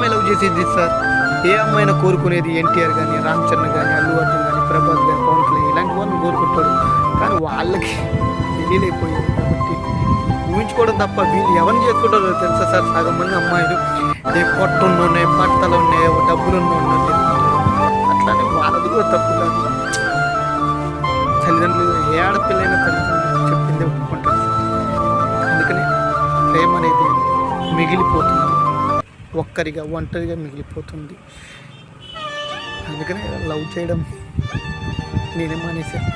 అమ్మాయి లవ్ చేసేది సార్? ఏ అమ్మాయినా కోరుకునేది ఎన్టీఆర్ కానీ, రామ్ చరణ్ కానీ, అల్లు అర్జున్ కానీ, ప్రభాస్ కానీ, పవన్ కళ్యాణ్ ఇలాంటి వాళ్ళని కోరుకుంటాడు. కానీ వాళ్ళకి తెలియలేకపోయింది కాబట్టి ఊహించుకోవడం తప్ప వీళ్ళు ఎవరిని చేసుకుంటారో తెలుసా సార్? సగం మంది అమ్మాయిలు పొట్టున్నాయి, బట్టలు ఉన్నాయి, డబ్బులు ఉన్నాయి. అట్లానే వాళ్ళది కూడా తప్పు కాదు. తల్లిదండ్రులు ఏ ఆడపిల్లైనా తల్లిదండ్రులు చెప్పిందే ఒప్పుకుంటారు. అందుకని ప్రేమ అనేది మిగిలిపోతుంది, ఒక్కరిగా ఒంటరిగా మిగిలిపోతుంది. అందుకనే లవ్ చేయడం నేనే మానేశాను.